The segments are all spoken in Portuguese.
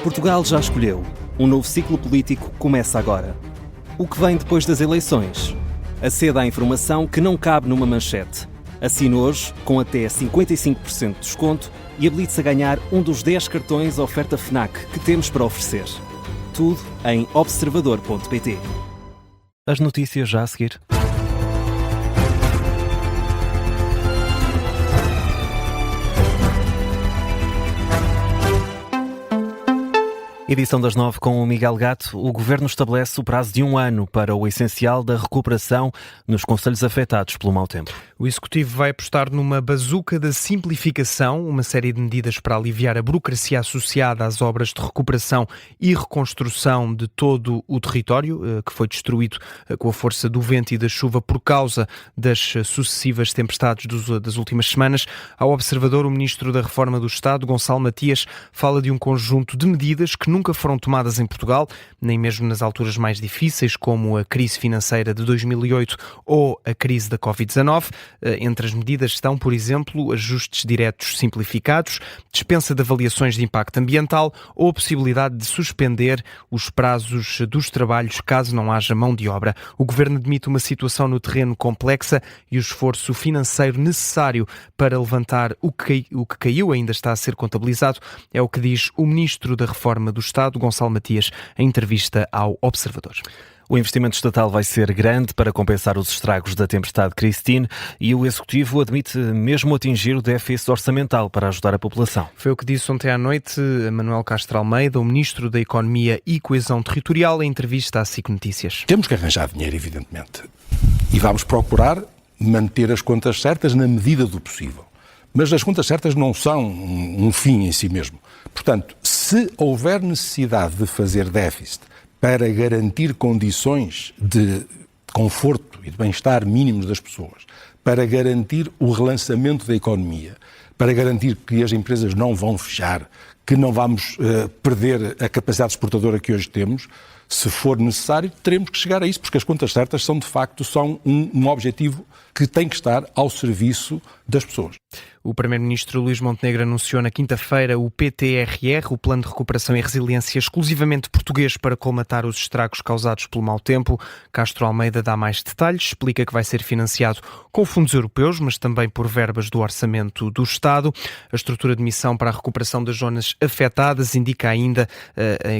Portugal já escolheu. Um novo ciclo político começa agora. O que vem depois das eleições? Aceda à informação que não cabe numa manchete. Assine hoje, com até 55% de desconto, e habilite-se a ganhar um dos 10 cartões oferta FNAC que temos para oferecer. Tudo em observador.pt. As notícias já a seguir. Edição das 9 com o Miguel Gato. O Governo estabelece o prazo de 1 ano para o essencial da recuperação nos concelhos afetados pelo mau tempo. O Executivo vai apostar numa bazuca da simplificação, uma série de medidas para aliviar a burocracia associada às obras de recuperação e reconstrução de todo o território, que foi destruído com a força do vento e da chuva por causa das sucessivas tempestades das últimas semanas. Ao Observador, o Ministro da Reforma do Estado, Gonçalo Matias, fala de um conjunto de medidas que nunca foram tomadas em Portugal, nem mesmo nas alturas mais difíceis, como a crise financeira de 2008 ou a crise da Covid-19. Entre as medidas estão, por exemplo, ajustes diretos simplificados, dispensa de avaliações de impacto ambiental ou a possibilidade de suspender os prazos dos trabalhos caso não haja mão de obra. O Governo admite uma situação no terreno complexa e o esforço financeiro necessário para levantar o que caiu ainda está a ser contabilizado, é o que diz o Ministro da Reforma do Estado, Gonçalo Matias, em entrevista ao Observador. O investimento estatal vai ser grande para compensar os estragos da tempestade Christine e o Executivo admite mesmo atingir o déficit orçamental para ajudar a população. Foi o que disse ontem à noite Manuel Castro Almeida, o Ministro da Economia e Coesão Territorial, em entrevista à SIC Notícias. Temos que arranjar dinheiro, evidentemente, e vamos procurar manter as contas certas na medida do possível. Mas as contas certas não são um fim em si mesmo. Portanto, se houver necessidade de fazer déficit para garantir condições de conforto e de bem-estar mínimos das pessoas, para garantir o relançamento da economia, para garantir que as empresas não vão fechar, que não vamos perder a capacidade exportadora que hoje temos, se for necessário, teremos que chegar a isso, porque as contas certas são, de facto, um objetivo que tem que estar ao serviço das pessoas. O Primeiro-Ministro Luís Montenegro anunciou na quinta-feira o PTRR, o Plano de Recuperação e Resiliência exclusivamente português para colmatar os estragos causados pelo mau tempo. Castro Almeida dá mais detalhes, explica que vai ser financiado com fundos europeus, mas também por verbas do orçamento do Estado. A estrutura de missão para a recuperação das zonas afetadas indica ainda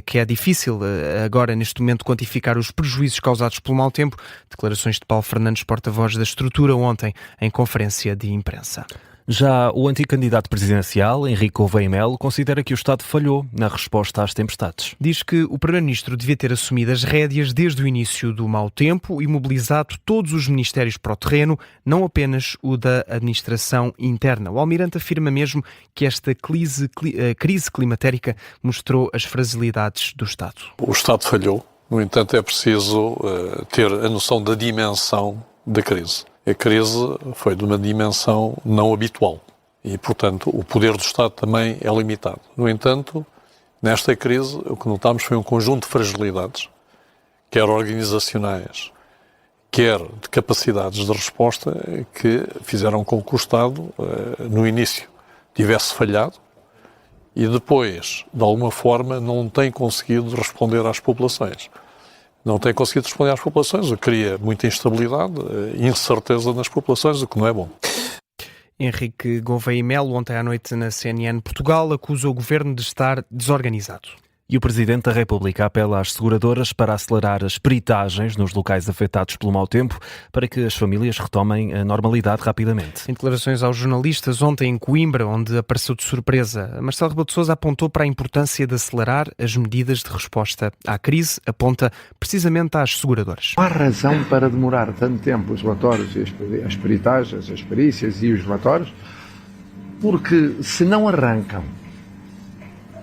que é difícil agora, neste momento, quantificar os prejuízos causados pelo mau tempo. Declarações de Paulo Fernandes, porta-voz da estrutura, ontem em conferência de imprensa. Já o antigo candidato presidencial, Henrique Gouveia e Melo, considera que o Estado falhou na resposta às tempestades. Diz que o Primeiro-Ministro devia ter assumido as rédeas desde o início do mau tempo e mobilizado todos os ministérios para o terreno, não apenas o da administração interna. O Almirante afirma mesmo que esta crise climatérica mostrou as fragilidades do Estado. O Estado falhou, no entanto é preciso ter a noção da dimensão da crise. A crise foi de uma dimensão não habitual e, portanto, o poder do Estado também é limitado. No entanto, nesta crise, o que notámos foi um conjunto de fragilidades, quer organizacionais, quer de capacidades de resposta, que fizeram com que o Estado, no início, tivesse falhado e depois, de alguma forma, não tem conseguido responder às populações. Não tem conseguido responder às populações, o que cria muita instabilidade e incerteza nas populações, o que não é bom. Henrique Gouveia e Melo, ontem à noite na CNN Portugal, acusa o Governo de estar desorganizado. E o Presidente da República apela às seguradoras para acelerar as peritagens nos locais afetados pelo mau tempo para que as famílias retomem a normalidade rapidamente. Em declarações aos jornalistas ontem em Coimbra, onde apareceu de surpresa, Marcelo Rebelo de Sousa apontou para a importância de acelerar as medidas de resposta à crise, aponta precisamente às seguradoras. Não há razão para demorar tanto tempo os relatórios e as peritagens, as perícias e os relatórios, porque se não arrancam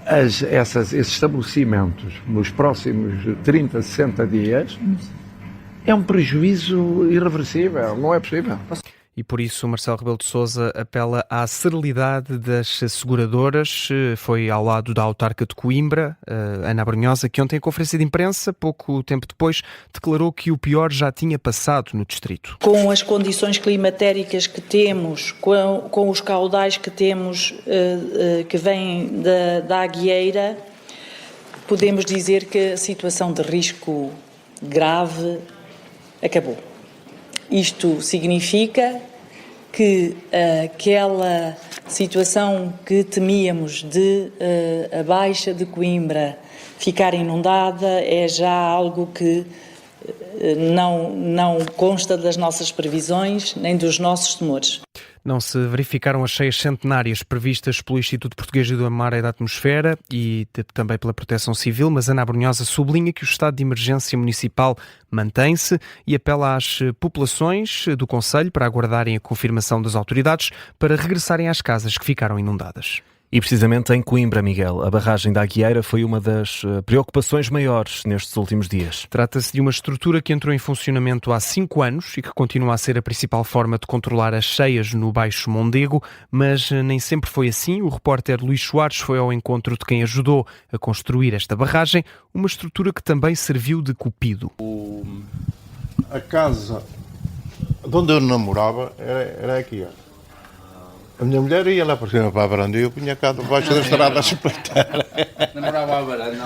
esses estabelecimentos nos próximos 30, 60 dias, é um prejuízo irreversível, não é possível. E por isso o Marcelo Rebelo de Sousa apela à celeridade das seguradoras. Foi ao lado da autarca de Coimbra, Ana Brunhosa, que ontem em conferência de imprensa, pouco tempo depois, declarou que o pior já tinha passado no distrito. Com as condições climatéricas que temos, com os caudais que temos, que vêm da Aguieira, podemos dizer que a situação de risco grave acabou. Isto significa que aquela situação que temíamos de a Baixa de Coimbra ficar inundada é já algo que não consta das nossas previsões nem dos nossos temores. Não se verificaram as cheias centenárias previstas pelo Instituto Português do Mar e da Atmosfera e também pela Proteção Civil, mas Ana Abrunhosa sublinha que o estado de emergência municipal mantém-se e apela às populações do concelho para aguardarem a confirmação das autoridades para regressarem às casas que ficaram inundadas. E precisamente em Coimbra, Miguel, a barragem da Aguieira foi uma das preocupações maiores nestes últimos dias. Trata-se de uma estrutura que entrou em funcionamento há 5 anos e que continua a ser a principal forma de controlar as cheias no Baixo Mondego, mas nem sempre foi assim. O repórter Luís Soares foi ao encontro de quem ajudou a construir esta barragem, uma estrutura que também serviu de cupido. A casa de onde eu namorava era aqui, ó. A minha mulher ia lá por cima para a varanda e eu punha cá debaixo da estrada a espreitar.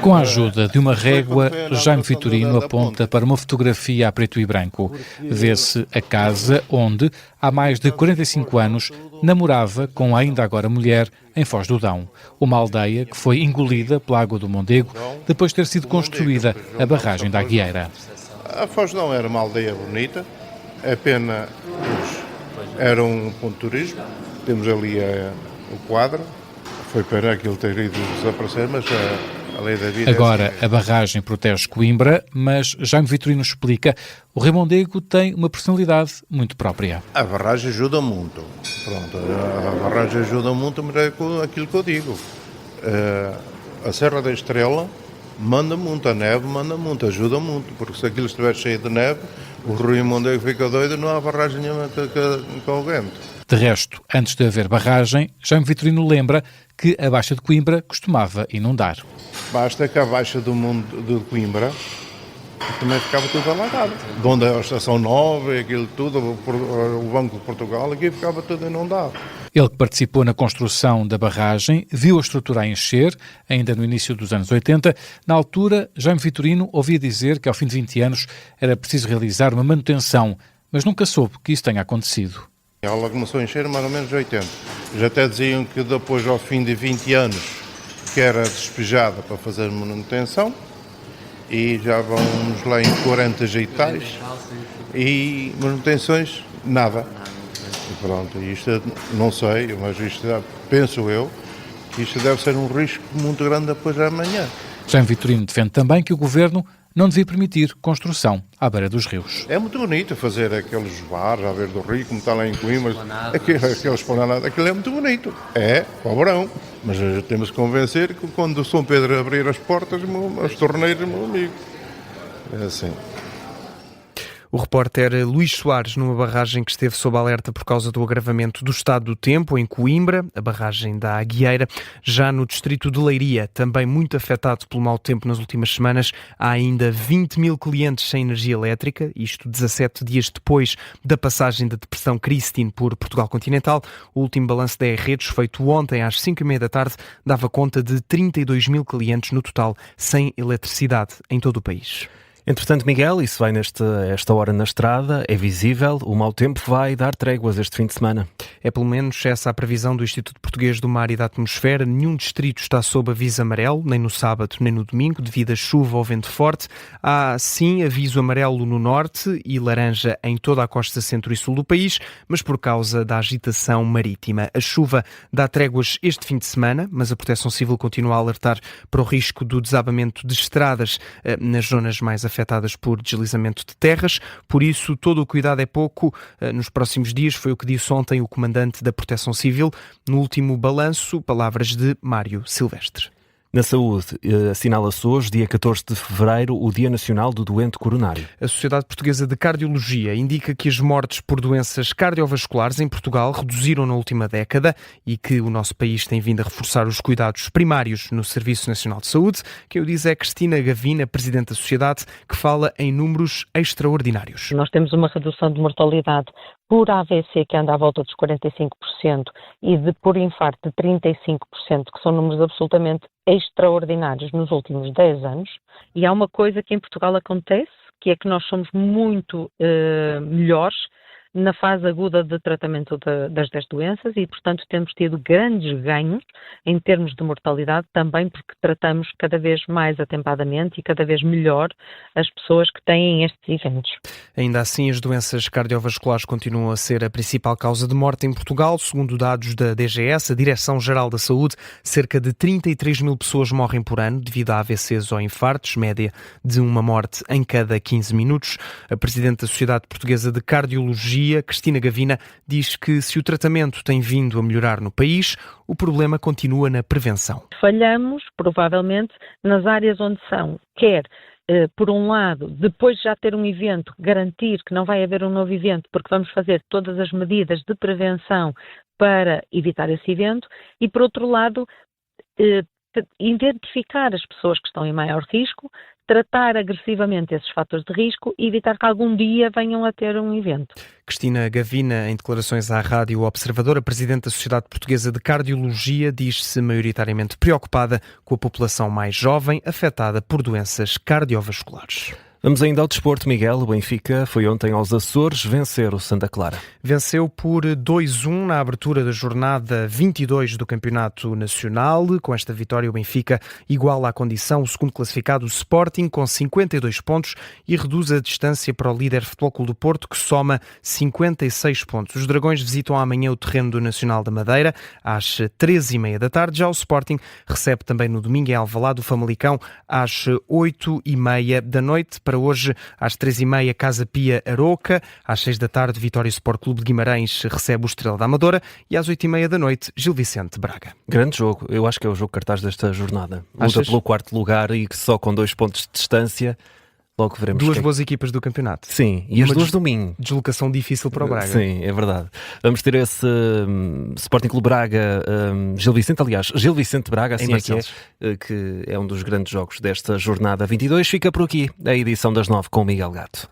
Com a ajuda de uma régua, Jaime Vitorino aponta para uma fotografia a preto e branco. Vê-se a casa onde, há mais de 45 anos, namorava com a ainda agora mulher em Foz do Dão, uma aldeia que foi engolida pela água do Mondego depois de ter sido construída a barragem da Aguieira. A Foz do Dão era uma aldeia bonita, a pena era um ponto de turismo. Temos ali o quadro, foi pena aquilo ter ido desaparecer, mas a lei da vida... Agora a barragem protege Coimbra, mas Jaime Vitorino explica, o Rio Mondego tem uma personalidade muito própria. A barragem ajuda muito, pronto, a barragem ajuda muito, mas é aquilo que eu digo. A Serra da Estrela manda muito, a neve manda muito, ajuda muito, porque se aquilo estiver cheio de neve, o Rio Mondego fica doido, não há barragem nenhuma com o vento. De resto, antes de haver barragem, Jaime Vitorino lembra que a Baixa de Coimbra costumava inundar. Basta que a Baixa de Coimbra também ficava tudo alagado. De onde a Estação Nova e aquilo tudo, o Banco de Portugal, aqui ficava tudo inundado. Ele que participou na construção da barragem, viu a estrutura a encher, ainda no início dos anos 80. Na altura, Jaime Vitorino ouvia dizer que ao fim de 20 anos era preciso realizar uma manutenção, mas nunca soube que isso tenha acontecido. Ela começou a encher mais ou menos 80. Já até diziam que depois, ao fim de 20 anos, que era despejada para fazer manutenção, e já vamos lá em 40 e tais, e manutenções, nada. E pronto, isto não sei, mas isto penso eu, que isto deve ser um risco muito grande depois amanhã. Jaime Vitorino defende também que o Governo não devia permitir construção à beira dos rios. É muito bonito fazer aqueles bares à beira do rio, como está lá em Coimbra, aqueles esplanadas, aquilo é muito bonito. É, para o verão, mas temos que convencer que quando o São Pedro abrir as portas, as torneiras, meu amigo, é assim. O repórter Luís Soares, numa barragem que esteve sob alerta por causa do agravamento do estado do tempo, em Coimbra, a barragem da Aguieira. Já no distrito de Leiria, também muito afetado pelo mau tempo nas últimas semanas, há ainda 20 mil clientes sem energia elétrica, isto 17 dias depois da passagem da depressão Christine por Portugal continental. O último balanço da E-Redes, feito ontem às 5h30 da tarde, dava conta de 32 mil clientes no total sem eletricidade em todo o país. Entretanto, Miguel, isso vai esta hora na estrada, é visível, o mau tempo vai dar tréguas este fim de semana. É pelo menos essa a previsão do Instituto Português do Mar e da Atmosfera. Nenhum distrito está sob aviso amarelo, nem no sábado nem no domingo, devido a chuva ou vento forte. Há, sim, aviso amarelo no norte e laranja em toda a costa centro e sul do país, mas por causa da agitação marítima. A chuva dá tréguas este fim de semana, mas a Proteção Civil continua a alertar para o risco do desabamento de estradas nas zonas mais afetadas por deslizamento de terras. Por isso, todo o cuidado é pouco nos próximos dias, foi o que disse ontem o comandante da Proteção Civil no último balanço, palavras de Mário Silvestre. Na saúde, assinala-se hoje, dia 14 de fevereiro, o Dia Nacional do Doente Coronário. A Sociedade Portuguesa de Cardiologia indica que as mortes por doenças cardiovasculares em Portugal reduziram na última década e que o nosso país tem vindo a reforçar os cuidados primários no Serviço Nacional de Saúde. Quem o diz é Cristina Gavina, Presidente da Sociedade, que fala em números extraordinários. Nós temos uma redução de mortalidade por AVC que anda à volta dos 45% e por infarto de 35%, que são números absolutamente extraordinários nos últimos 10 anos, e há uma coisa que em Portugal acontece, que é que nós somos muito melhores na fase aguda de tratamento das doenças e, portanto, temos tido grandes ganhos em termos de mortalidade, também porque tratamos cada vez mais atempadamente e cada vez melhor as pessoas que têm estes eventos. Ainda assim, as doenças cardiovasculares continuam a ser a principal causa de morte em Portugal. Segundo dados da DGS, a Direção-Geral da Saúde, cerca de 33 mil pessoas morrem por ano devido a AVCs ou infartos, média de uma morte em cada 15 minutos. A Presidente da Sociedade Portuguesa de Cardiologia, Cristina Gavina, diz que se o tratamento tem vindo a melhorar no país, o problema continua na prevenção. Falhamos, provavelmente, nas áreas onde são, quer por um lado, depois de já ter um evento, garantir que não vai haver um novo evento, porque vamos fazer todas as medidas de prevenção para evitar esse evento, e por outro lado, identificar as pessoas que estão em maior risco, tratar agressivamente esses fatores de risco e evitar que algum dia venham a ter um evento. Cristina Gavina, em declarações à Rádio Observador, a Presidente da Sociedade Portuguesa de Cardiologia, diz-se maioritariamente preocupada com a população mais jovem afetada por doenças cardiovasculares. Vamos ainda ao desporto, Miguel. O Benfica foi ontem aos Açores vencer o Santa Clara. Venceu por 2-1 na abertura da jornada 22 do Campeonato Nacional. Com esta vitória, o Benfica iguala à condição o segundo classificado, o Sporting, com 52 pontos e reduz a distância para o líder Futebol Clube do Porto, que soma 56 pontos. Os Dragões visitam amanhã o terreno do Nacional da Madeira, às 13h30 da tarde. Já o Sporting recebe também no domingo em Alvalade o Famalicão, às 8h30 da noite. Para hoje, às 3h30, Casa Pia Aroca. Às 6 da tarde, Vitória Sport Clube de Guimarães recebe o Estrela da Amadora. E às 8h30 da noite, Gil Vicente Braga. Grande jogo. Eu acho que é o jogo cartaz desta jornada. Luta pelo quarto lugar e só com 2 pontos de distância. Logo veremos. Duas boas equipas do campeonato. Sim, e as duas domingo. Deslocação difícil para o Braga. Sim, é verdade. Vamos ter esse Sporting Clube Braga, Gil Vicente Braga, assim é que é um dos grandes jogos desta jornada 22. Fica por aqui a edição das 9 com o Miguel Gato.